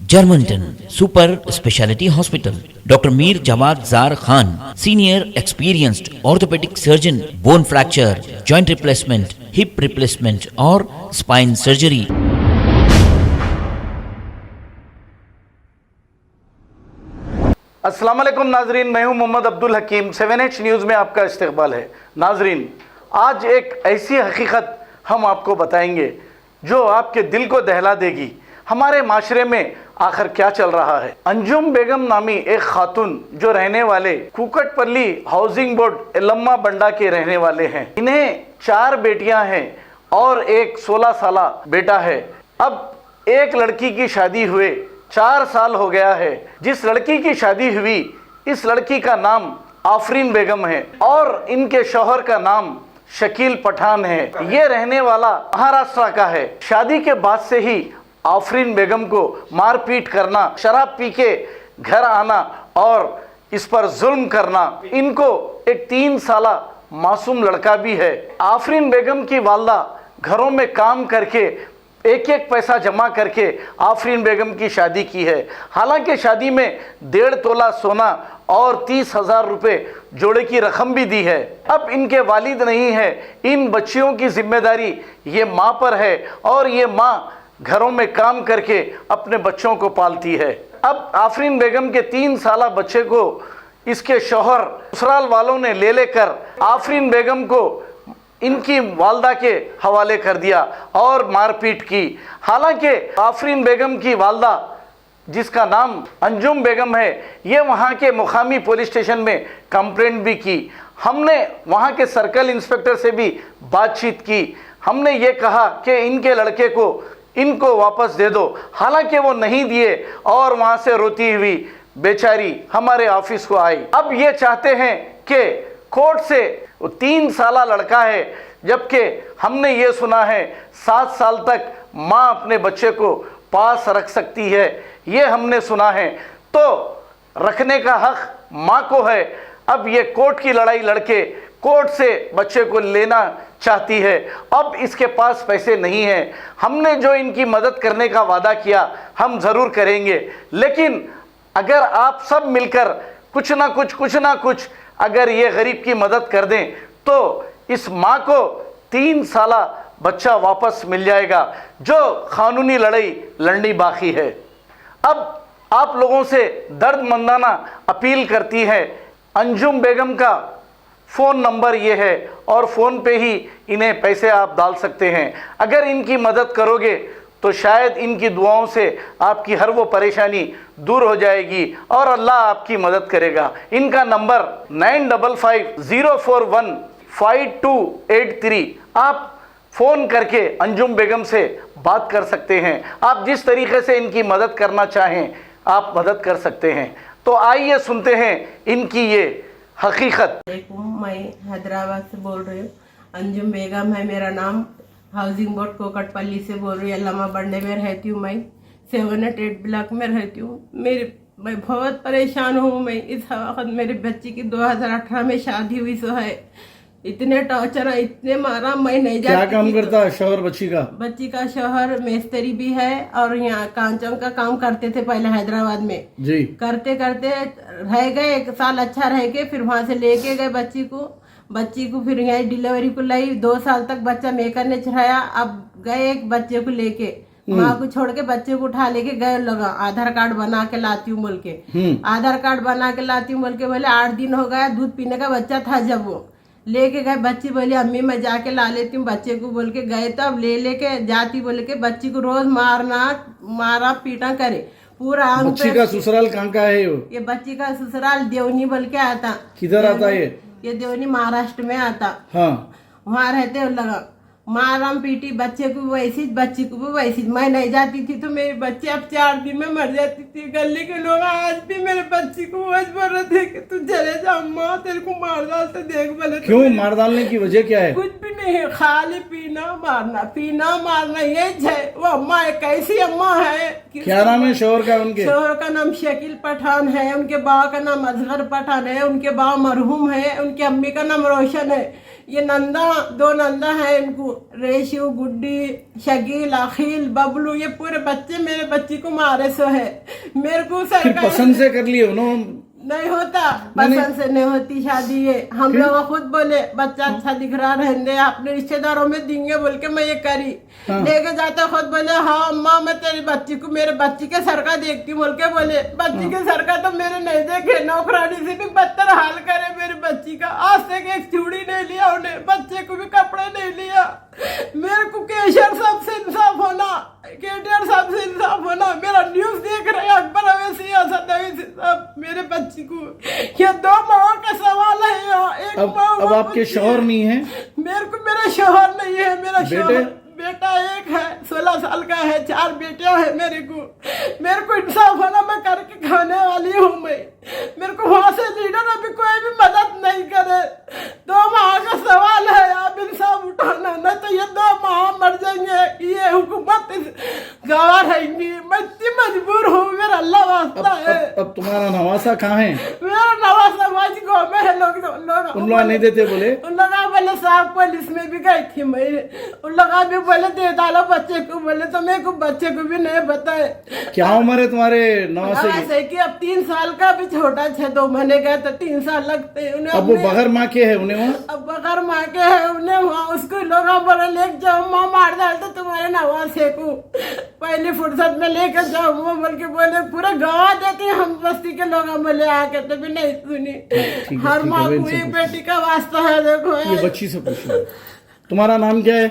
Germanton super speciality hospital, doctor Mir Jawad Jar Khan, senior experienced orthopaedic surgeon, bone fracture, joint replacement, hip replacement और spine surgery. अस्सलाम वालेकुम नाजरीन, मैं हूं मोहम्मद अब्दुल हकीम। 7H न्यूज़ में आपका इस्तकबाल है। नाजरीन, आज एक ऐसी हकीकत हम आपको बताएंगे जो आपके दिल को दहला देगी। हमारे माशरे में आखिर क्या चल रहा है। अंजुम बेगम नामी एक खातून जो रहने वाले कुकटपल्ली हाउसिंग बोर्ड एलम्मा बंडा के रहने वाले हैं। इन्हें 4 बेटियां हैं और एक 16 साला बेटा है। अब एक लड़की की शादी हुए 4 साल हो गया है। जिस लड़की की शादी हुई, इस लड़की का नाम आफरीन बेगम है और इनके शौहर का नाम शकील पठान है। ये रहने वाला महाराष्ट्र का है। शादी के बाद से ही आफरीन बेगम को मारपीट करना, शराब पी के घर आना और इस पर जुल्म करना। इनको एक 3 साला मासूम लड़का भी है। आफरीन बेगम की वालदा घरों में काम करके एक एक पैसा जमा करके आफरीन बेगम की शादी की है। हालांकि शादी में 1.5 तोला सोना और 30,000 रुपये जोड़े की रकम भी दी है। अब इनके वालिद नहीं है। इन बच्चियों की जिम्मेदारी ये माँ पर है और ये माँ घरों में काम करके अपने बच्चों को पालती है। अब आफरीन बेगम के 3 साला बच्चे को इसके शौहर ससुराल वालों ने ले लेकर आफरीन बेगम को इनकी वालदा के हवाले कर दिया और मारपीट की। हालांकि आफरीन बेगम की वालदा, जिसका नाम अंजुम बेगम है, ये वहाँ के मुकामी पुलिस स्टेशन में कंप्लेंट भी की। हमने वहाँ के सर्कल इंस्पेक्टर से भी बातचीत की। हमने ये कहा कि इनके लड़के को इनको वापस दे दो। हालांकि वो नहीं दिए और वहाँ से रोती हुई बेचारी हमारे ऑफिस को आई। अब ये चाहते हैं कि कोर्ट से 3 साला लड़का है, जबकि हमने ये सुना है 7 साल तक माँ अपने बच्चे को पास रख सकती है। ये हमने सुना है, तो रखने का हक माँ को है। अब ये कोर्ट की लड़ाई लड़के कोर्ट से बच्चे को लेना चाहती है। अब इसके पास पैसे नहीं हैं। हमने जो इनकी मदद करने का वादा किया, हम ज़रूर करेंगे, लेकिन अगर आप सब मिलकर कुछ ना कुछ अगर ये गरीब की मदद कर दें तो इस माँ को 3 साला बच्चा वापस मिल जाएगा। जो कानूनी लड़ाई लड़नी बाकी है। अब आप लोगों से दर्दमंदाना अपील करती है। अंजुम बेगम का फ़ोन नंबर ये है और फ़ोन पे ही इन्हें पैसे आप डाल सकते हैं। अगर इनकी मदद करोगे तो शायद इनकी दुआओं से आपकी हर वो परेशानी दूर हो जाएगी और अल्लाह आपकी मदद करेगा। इनका नंबर 9550415283। आप फ़ोन करके अंजुम बेगम से बात कर सकते हैं। आप जिस तरीके से इनकी मदद करना चाहें आप मदद कर सकते हैं। तो आइए सुनते हैं इनकी ये हकीकत। मैं हैदराबाद से बोल रही हूँ। अंजुम बेगम है मेरा नाम। हाउसिंग बोर्ड कोकटपल्ली से बोल रही हूँ। एलम्मा बंडे में रहती हूँ। मैं 7-8 ब्लॉक में रहती हूँ। मैं बहुत परेशान हूँ। मैं इस वक्त मेरी बच्ची की 2018 में शादी हुई सो है। इतने टॉर्चर है, इतने मारा, मैं नहीं जाती। क्या काम करता है शौहर बच्ची का? बच्ची का शौहर मिस्त्री भी है और यहाँ कांचों का काम करते थे पहले हैदराबाद में जी। करते करते रह गए 1 साल अच्छा रह के, फिर वहाँ से लेके गए बच्ची को फिर यहाँ डिलीवरी को लाई। 2 साल तक बच्चा मेकर ने चढ़ाया। अब गए एक बच्चे को लेके, माँ को छोड़ के बच्चे को उठा लेके गए। लगा आधार कार्ड बना के लाती हूँ बोल के, आधार कार्ड बना के लाती हूँ बोल के बोले 8 दिन हो गया। दूध पीने का बच्चा था जब वो लेके गए। बच्ची बोली अम्मी मैं जाके ला लेती हूँ बच्चे को बोल के गए। तो अब लेके जाती बोल के बच्ची को रोज मारा पीटा करे पूरा। बच्ची का ससुराल कहाँ का है? ये बच्ची का ससुराल देवनी बोल के आता। किधर आता है ये देवनी महाराष्ट्र में आता। हाँ, वहाँ रहते लगा माराम पीटी बच्चे को वैसी, बच्ची को भी वैसी। मैं नहीं जाती थी तो मेरी बच्ची अब 4 दिन में मर जाती थी। गली के लोग आज भी मेरे बच्ची को आज बोल रहे थे कि तू चले जा अम्मा, तेरे को मार डालते देख बोले। क्यों मार डालने की वजह क्या है? कुछ भी नहीं है, खाली पीना मारना ये है। वो अम्मा है, कैसी अम्मा है? क्या नाम है शौहर का? उनके शौहर का नाम शकील पठान है। उनके बाबा का नाम असगर पठान है। उनके बाबा मरहूम है। उनकी अम्मी का नाम रोशन है। ये नंदा, 2 नंदा है इनको, रेशु, गुड्डी, शकील, अखिल, बबलू, ये पूरे बच्चे मेरे बच्ची को मारे सो है। मेरे को सरकार पसंद से कर लिए उन्होंने? नहीं होता, पसंद से नहीं होती शादी ये। हम लोग खुद बोले बच्चा अच्छा दिख रहा, रहने अपने रिश्तेदारों में देंगे बोल के मैं ये करी। लेके जाते खुद बोले हाँ अम्मा मैं तेरी बच्ची को, मेरे बच्ची के सरका देखती बोल के बोले। बच्ची के सरका तो मेरे नहीं देखे, नौकरानी से भी बदतर हाल करे मेरी बच्ची का। आज तक एक चूड़ी नहीं लिया उन्हें, बच्चे को भी कपड़े नहीं लिया। मेरे को केशर साहब से इंसाफ होना, केटीआर साहब से इंसाफ होना। मेरा न्यूज देख रहे अकबर अवैसी, असद अवैसी साहब, मेरे बच्ची को ये 2 माह का सवाल है यहाँ। एक अब आपके शौहर नहीं है? मेरे को मेरा शौहर नहीं है। मेरा शौहर बेटा एक है, 16 साल का है, 4 बेटियां हैं मेरे को इंसाफ होना। मैं करके खाने वाली हूँ मैं। मेरे को वहां से लीडर अभी कोई भी मदद नहीं करे। 2 माह का सवाल है, आप इंसाफ उठाना, नहीं तो ये 2 माह मर जाएंगे। ये हुकूमत गवाह रहेंगी। मैं इतनी मजबूर हूँ, मेरा अल्लाह वास्ता है। अब तुम्हारा नवासा कहाँ है? मेरा नवासा वाज गाँव में है। लोग उन लोग नहीं देते बोले? उन लोग बोले साहब पुलिस में भी गई थी मैं, उन लोग भी बोले दे डालो बच्चे को, बोले तो मेरे को बच्चे को भी नहीं बताए। क्या उम्र है तुम्हारे नवासे की? अब 3 साल का भी छोटा 6-2 महीने का, तो 3 साल लगते हैं उन्हें। अब वो बगैर माँ के है उन्हें वहाँ? अब बगैर माँ के है उन्हें वहाँ। उसको लोग बोले लेके जाओ, माँ मार डालते तुम्हारे नवासे को, पहली फुर्सत में लेकर जाओ वो बोल के बोले। पूरा गवाह देते हम बस्ती के लोग बोले आके, तो भी नहीं सुनी। हर माँ को एक बेटी का वास्ता है। देखो ये बच्ची से पूछो, तुम्हारा नाम क्या है?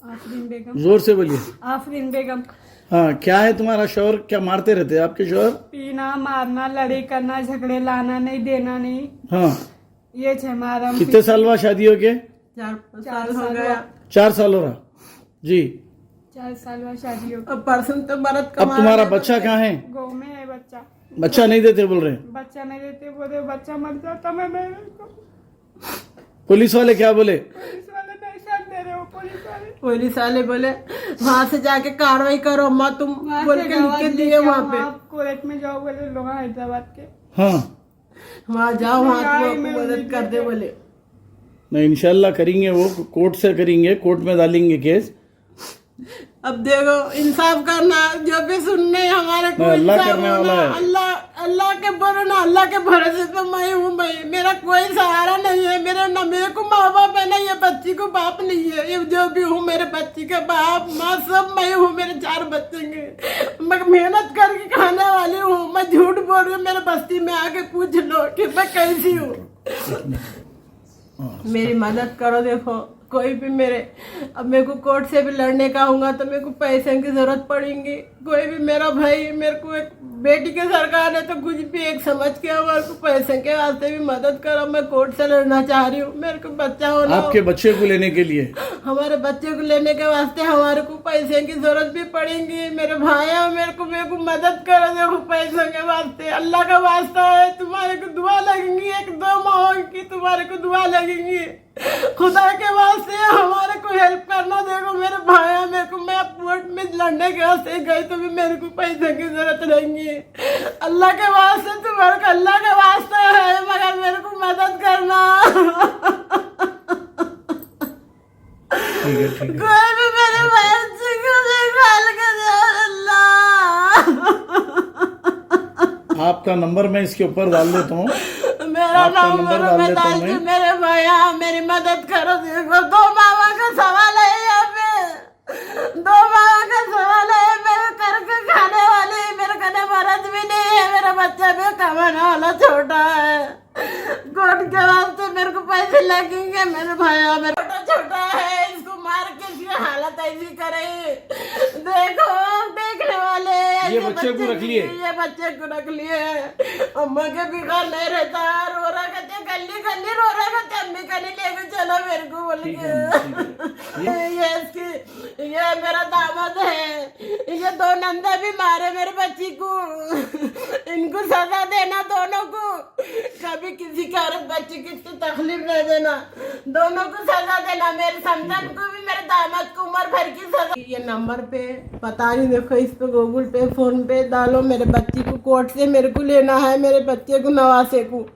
आफरीन बेगम। जोर से बोलिए। आफरीन बेगम। हाँ, क्या है तुम्हारा शौहर? क्या मारते रहते हैं आपके शौहर? पीना, मारना, लड़ाई करना, झगड़े, लाना नहीं, देना नहीं। हाँ, ये है हमारा। कितने साल बाद शादी हो गया? 4 साल हो गया। 4 साल हो रहा जी। 4 साल बाद शादी हो। अब परसों तो बरत अब तुम्हारा बच्चा कहाँ है? गाँव में है बच्चा। बच्चा नहीं देते बोल रहे? बच्चा नहीं देते बोले, बच्चा मर जाता मैं मेरे को। पुलिस वाले क्या बोले? पुलिस वाले नहीं साथ दे रहे हो। पुलिस वाले बोले वहाँ से जाके कार्रवाई करो अम्मा तुम, बोल के लिख के दिए वहाँ पे। कोर्ट में जाओ बोले लोग हैदराबाद के। हाँ, वहाँ जाओ, वहाँ मदद कर दे बोले। नहीं इंशाल्लाह करेंगे, वो कोर्ट से करेंगे, कोर्ट में डालेंगे केस। अब देखो इंसाफ करना, जो भी सुनने हमारे को अल्लाह इंसाफ करने वाला होना। है। अल्लाह के बोलो ना, अल्लाह के भरोसे पे मैं हूँ। मेरा कोई सहारा नहीं है। मेरे को माँ बाप है ना, ये बच्ची को बाप नहीं है। ये जो भी हूँ मेरे बच्ची के बाप माँ सब मैं हूँ। मेरे 4 बच्चे के मैं मेहनत करके खाने वाली हूँ। मैं झूठ बोल रही हूँ, मेरे बस्ती में आके पूछ लो कि मैं कैसी हूँ। मेरी मदद करो। देखो कोई भी अब मेरे को कोर्ट से भी लड़ने का होगा तो मेरे को पैसे की जरूरत पड़ेगी। कोई भी मेरा भाई, मेरे को एक बेटी के सरकार है तो कुछ भी एक समझ के हमारे को पैसे के वास्ते भी मदद करो। मैं कोर्ट से लड़ना चाह रही हूँ। मेरे को बच्चा होना, आपके बच्चे को लेने के लिए, हमारे बच्चे को लेने के वास्ते हमारे को पैसे की जरूरत भी पड़ेगी। मेरे भाई मेरे को मदद करो। देखो पैसों के वास्ते, अल्लाह का वास्ता है, तुम्हारे को दुआ लगेंगी। 1-2 माह की तुम्हारे को दुआ लगेंगी। खुदा के वास्ते हमारे को हेल्प करना। देखो मेरे भाई मेरे को, मैं कोर्ट में लड़ने के वास्ते गई तो भी मेरे को पैसे की जरूरत रहेंगी। अल्लाह के वास्ते, तुम्हारे को अल्लाह का वास्ता है, मगर मेरे को मदद करना। ठीक है, ठीक है। कोई भी मेरे बच्चे को निकाल के दे अल्लाह। आपका नंबर मैं इसके ऊपर डाल देता हूँ। मेरा नंबर मैं डाल के मेरे भैया मेरी मदद करो। देखो 2 मामा का सवाल है यहाँ पे, 2 मामा का सवाल है। मेरे करके खाने वाले, मेरे कने मर्द भी नहीं है, मेरा बच्चा भी कमाने वाला छोटा है। कोर्ट के वास्ते मेरे को पैसे लगेंगे। मेरे भैया मेरा छोटा है, इसको मार के इसकी हालत ऐसी करे। देखो देखने वाले ये बच्चे को रख लिए, ये बच्चे को रख लिए। अम्मा के बिगाड़ नहीं रहता, रो रहा कहते गली गली रो रहा कहते अम्मी गली लेके चलो मेरे को बोल के। ये मेरा दामाद है। ये 2 नंदा भी मारे मेरे बच्ची को। इनको सजा देना दोनों को। कभी किसी की औरत बच्ची की इतनी तकलीफ नहीं देना। दोनों को सजा देना। मेरे संतान को भी, मेरे दामाद को उम्र भर की सजा। ये नंबर पे पता नहीं, देखो इस पे गूगल पे फोन पे डालो। मेरे बच्ची को कोर्ट से मेरे को लेना है, मेरे बच्चे को नवासे को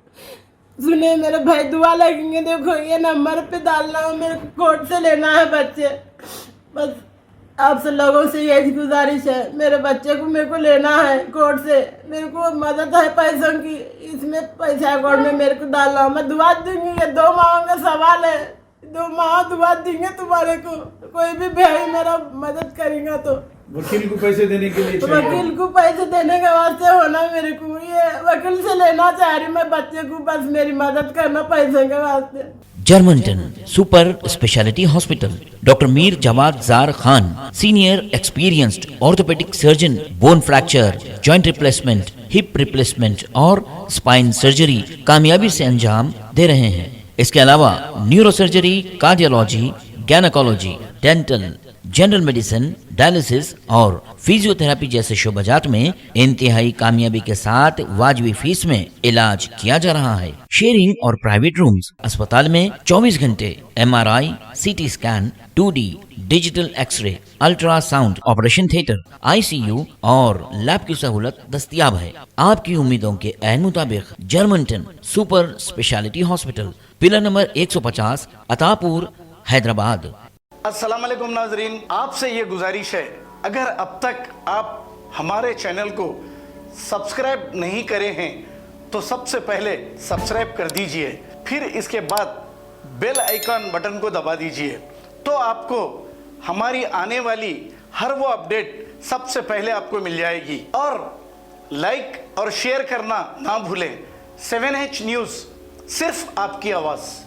सुने मेरे भाई, दुआ लगेंगे। देखो ये नंबर पे डालना है, मेरे को कोर्ट से लेना है बच्चे। बस आपसे लोगों से यही गुजारिश है, मेरे बच्चे को मेरे को लेना है कोर्ट से। मेरे को मदद है पैसों की, इसमें पैसा अकाउंट में मेरे को डालना। मैं दुआ दूंगी, ये 2 माह का सवाल है, 2 माह दुआ देंगे तुम्हारे को। कोई भी भाई मेरा मदद करेगा तो वकील को पैसे देने के लिए चाहिए। वकील को पैसे देने के वास्ते होना मेरे को, ये वकील से लेना चाह रही मैं बच्चे को, बस मेरी मदद करना पैसे के वास्ते। जर्मनटन super speciality hospital, doctor Mir Jamat Jar Khan, senior experienced orthopaedic surgeon, bone fracture, joint replacement, hip replacement और स्पाइन सर्जरी कामयाबी से अंजाम दे रहे हैं। इसके अलावा neurosurgery, cardiology, gynaecology, dental, general medicine, dialysis और फिजियोथेरेपी जैसे शोबाजात में इंतहाई कामयाबी के साथ वाजबी फीस में इलाज किया जा रहा है। शेयरिंग और प्राइवेट रूम्स, अस्पताल में 24 घंटे MRI, CT scan, 2D digital x-ray, ultrasound, operation theatre, ICU और लैब की सहूलत दस्तयाब है। आपकी उम्मीदों के ऐन मुताबिक Germanten super speciality hospital, pillar number 150, Attapur, Hyderabad. अस्सलाम वालेकुम नाजरीन, आपसे ये गुजारिश है, अगर अब तक आप हमारे चैनल को सब्सक्राइब नहीं करे हैं तो सबसे पहले सब्सक्राइब कर दीजिए, फिर इसके बाद बेल आइकन बटन को दबा दीजिए, तो आपको हमारी आने वाली हर वो अपडेट सबसे पहले आपको मिल जाएगी। और लाइक और शेयर करना ना भूलें। 7H न्यूज़, सिर्फ आपकी आवाज़।